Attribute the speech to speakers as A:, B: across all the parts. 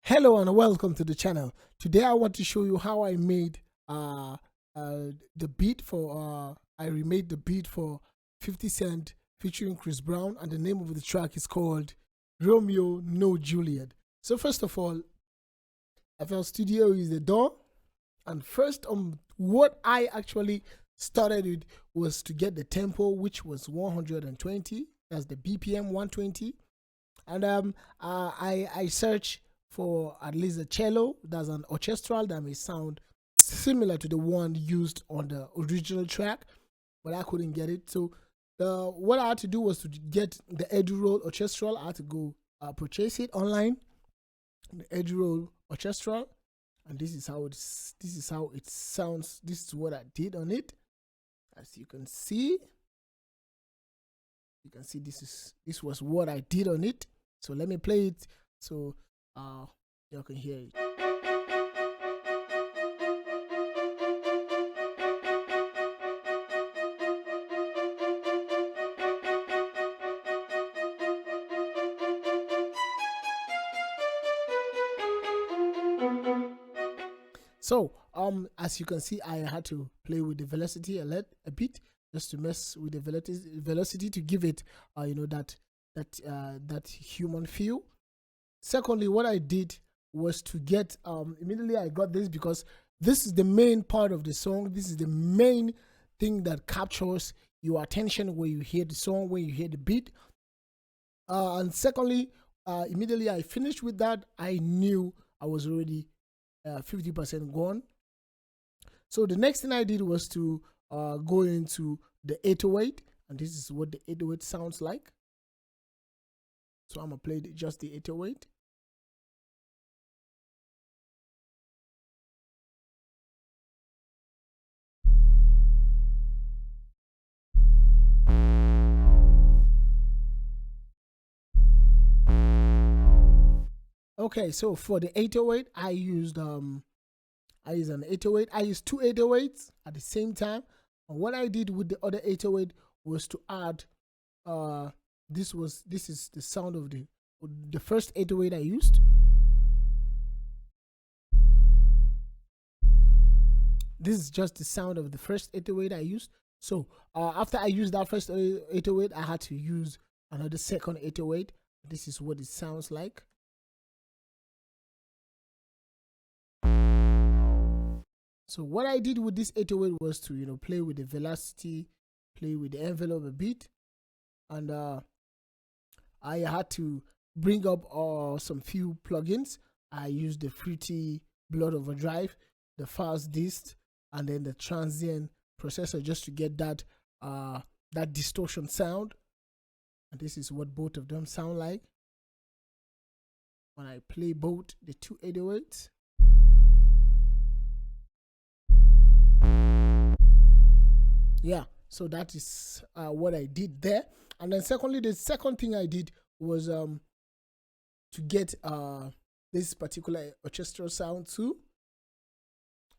A: Hello and welcome to the channel. Today I want to show you how I made the beat for I remade the beat for 50 Cent featuring Chris Brown, and the name of the track is called Romeo No Juliet. So first of all, FL Studio is the door, and first what I actually started with was to get the tempo, which was 120. That's the BPM 120, and I searched for at least a cello that's an orchestral that may sound similar to the one used on the original track, but I couldn't get it. So what I had to do was to get the Roll orchestral. I had to go purchase it online, the Roll orchestral, and this is how it sounds. This is what I did on it. As you can see, this was what I did on it. So let me play it so you can hear it. So as you can see, I had to play with the velocity a bit, just to mess with the velocity to give it that human feel. Secondly, what I did was to get immediately I got this because this is the main part of the song. This is the main thing that captures your attention when you hear the song, when you hear the beat. And secondly, immediately I finished with that, I knew I was already 50% gone. So the next thing I did was to go into the 808, and this is what the 808 sounds like. So I'm gonna play just the 808. Okay, so for the 808, I used an 808. I used two 808s at the same time. And what I did with the other 808 was to add this is the sound of the first 808 I used. This is just the sound of the first 808 I used. So after I used that first 808, I had to use another second 808. This is what it sounds like. So what I did with this 808 was to play with the velocity, play with the envelope a bit, and I had to bring up some few plugins. I used the Fruity Blood Overdrive, the Fast Dist, and then the Transient Processor just to get that that distortion sound. And this is what both of them sound like when I play both the two 808s. Yeah, so that is what I did there. And then secondly, the second thing I did was to get this particular orchestral sound too,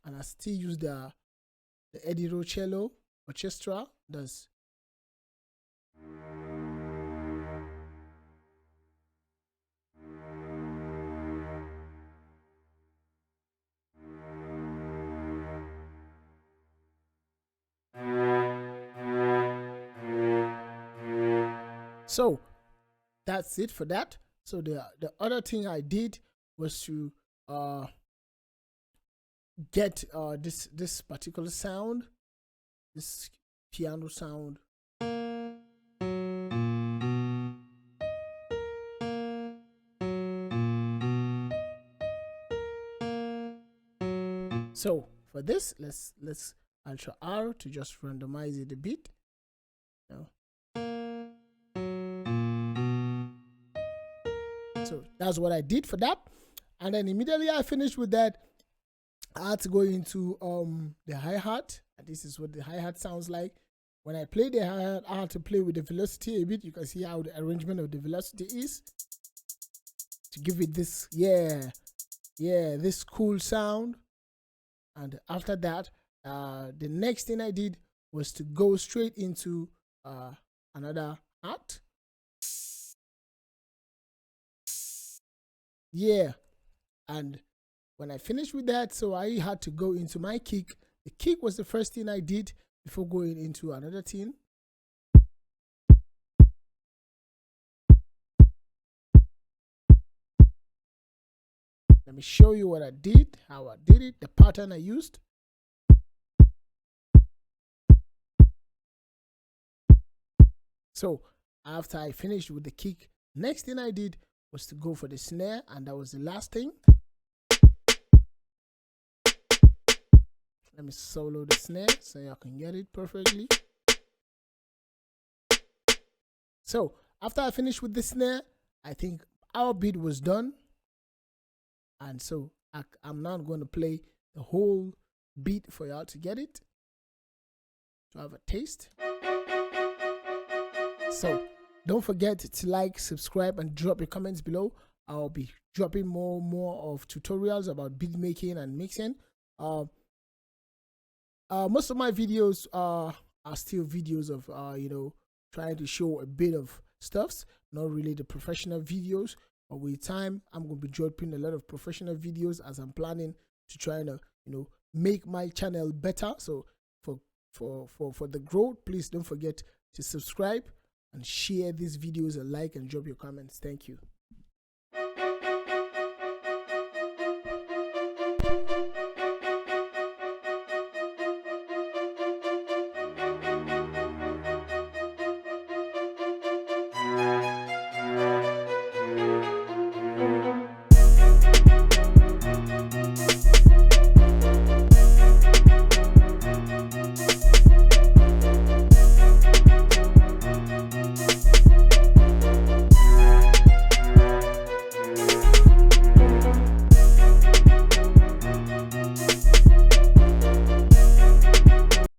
A: and I still use the Eddie cello orchestra. Does so that's it for that. So the other thing I did was to get this particular sound, this piano sound. So for this, let's Alt R to just randomize it a bit. So that's what I did for that. And then immediately I finished with that, I had to go into the hi-hat. And this is what the hi-hat sounds like. When I play the hi-hat, I had to play with the velocity a bit. You can see how the arrangement of the velocity is to give it this, this cool sound. And after that, the next thing I did was to go straight into another hat. Yeah, And when I finished with that, so I had to go into my kick. The kick was the first thing I did before going into another thing. Let me show you what I did, how I did it, the pattern I used. So after I finished with the kick, next thing I did was to go for the snare, and that was the last thing. Let me solo the snare so y'all can get it perfectly. So after I finished with the snare, I think our beat was done. And so I'm not going to play the whole beat for y'all to get it, to have a taste. So don't forget to like, subscribe, and drop your comments below. I'll be dropping more of tutorials about beat making and mixing. Most of my videos are still videos of trying to show a bit of stuffs, not really the professional videos. But with time, I'm going to be dropping a lot of professional videos as I'm planning to try to make my channel better. So for the growth, please don't forget to subscribe and share these videos and like and drop your comments. Thank you.